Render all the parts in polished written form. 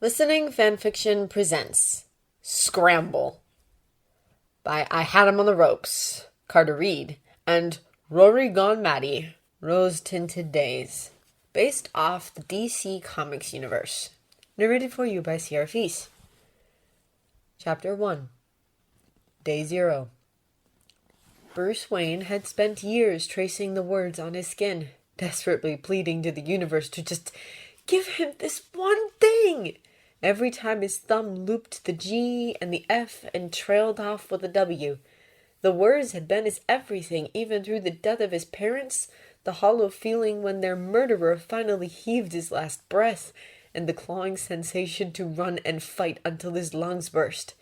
Listening Fanfiction presents Scramble by I Had Him on the Ropes, Carter Reed, and Rory Gone Maddie, Rose Tinted Days, based off the DC Comics universe. Narrated for you by Sierra Feast. Chapter 1. Day 0. Bruce Wayne had spent years tracing the words on his skin, desperately pleading to the universe to just give him this one thing. Every time his thumb looped the G and the F and trailed off with a W. The words had been his everything, even through the death of his parents, the hollow feeling when their murderer finally heaved his last breath, and the clawing sensation to run and fight until his lungs burst.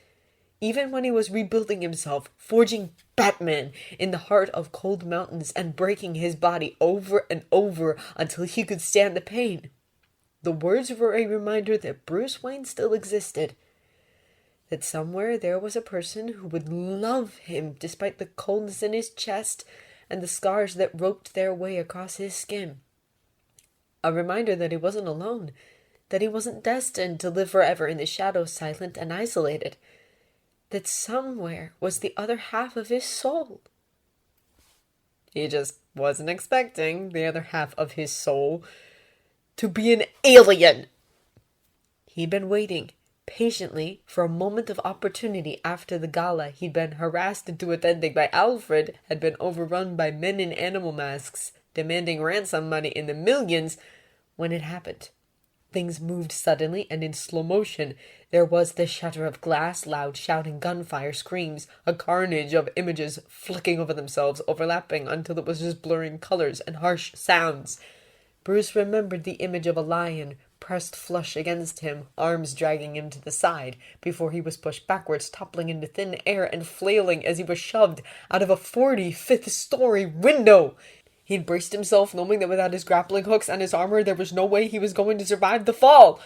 Even when he was rebuilding himself, forging Batman in the heart of cold mountains and breaking his body over and over until he could stand the pain. The words were a reminder that Bruce Wayne still existed. That somewhere there was a person who would love him despite the coldness in his chest and the scars that roped their way across his skin. A reminder that he wasn't alone, that he wasn't destined to live forever in the shadows, silent and isolated. That somewhere was the other half of his soul. He just wasn't expecting the other half of his soul to be an alien. He'd been waiting patiently for a moment of opportunity after the gala he'd been harassed into attending by Alfred had been overrun by men in animal masks, demanding ransom money in the millions. When it happened, things moved suddenly and in slow motion. There was the shatter of glass, loud shouting, gunfire, screams, a carnage of images flicking over themselves, overlapping until it was just blurring colors and harsh sounds. Bruce remembered the image of a lion pressed flush against him, arms dragging him to the side, before he was pushed backwards, toppling into thin air and flailing as he was shoved out of a 45th-story window. He'd braced himself, knowing that without his grappling hooks and his armor, there was no way he was going to survive the fall.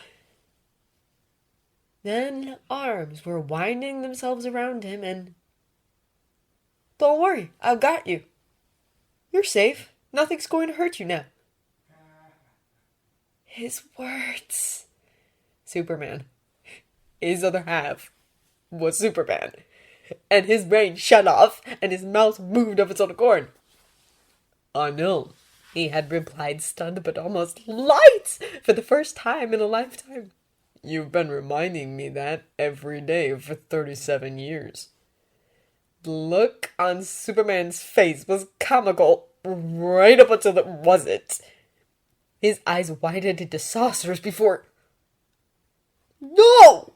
Then arms were winding themselves around him and... "Don't worry, I've got you. You're safe. Nothing's going to hurt you now." His words. Superman. His other half was Superman. And his brain shut off, and his mouth moved of its own accord. "I know," he had replied, stunned but almost light for the first time in a lifetime. "You've been reminding me that every day for 37 years. The look on Superman's face was comical right up until it wasn't. His eyes widened into saucers before... "No!"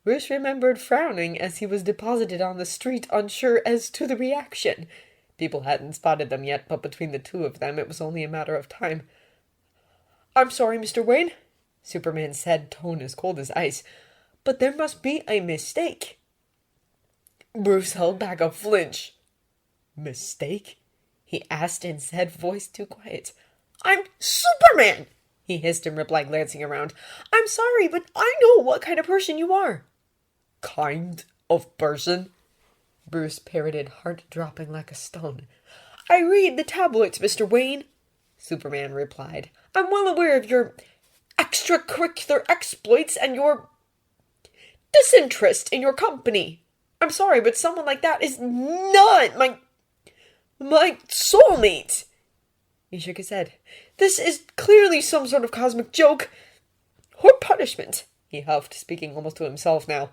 Bruce remembered frowning as he was deposited on the street, unsure as to the reaction. People hadn't spotted them yet, but between the two of them it was only a matter of time. "I'm sorry, Mr. Wayne," Superman said, tone as cold as ice, "but there must be a mistake." Bruce held back a flinch. "Mistake?" he asked in said voice too quiet. "I'm Superman!" he hissed in reply, glancing around. "I'm sorry, but I know what kind of person you are." "Kind of person?" Bruce parroted, heart dropping like a stone. "I read the tabloids, Mr. Wayne," Superman replied. "I'm well aware of your extracurricular exploits and your disinterest in your company. I'm sorry, but someone like that is not my soulmate." He shook his head. "This is clearly some sort of cosmic joke. Or punishment," he huffed, speaking almost to himself now.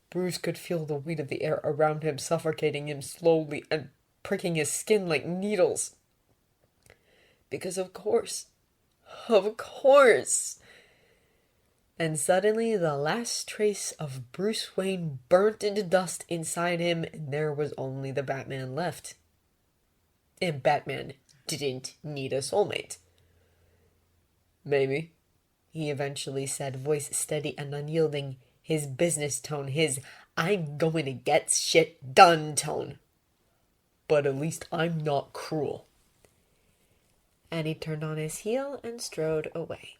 Bruce could feel the weight of the air around him, suffocating him slowly and pricking his skin like needles. Because of course. And suddenly the last trace of Bruce Wayne burnt into dust inside him, and there was only the Batman left. And Batman didn't need a soulmate. "Maybe," he eventually said, voice steady and unyielding, his business tone, his "I'm going to get shit done" tone. "But at least I'm not cruel." And he turned on his heel and strode away.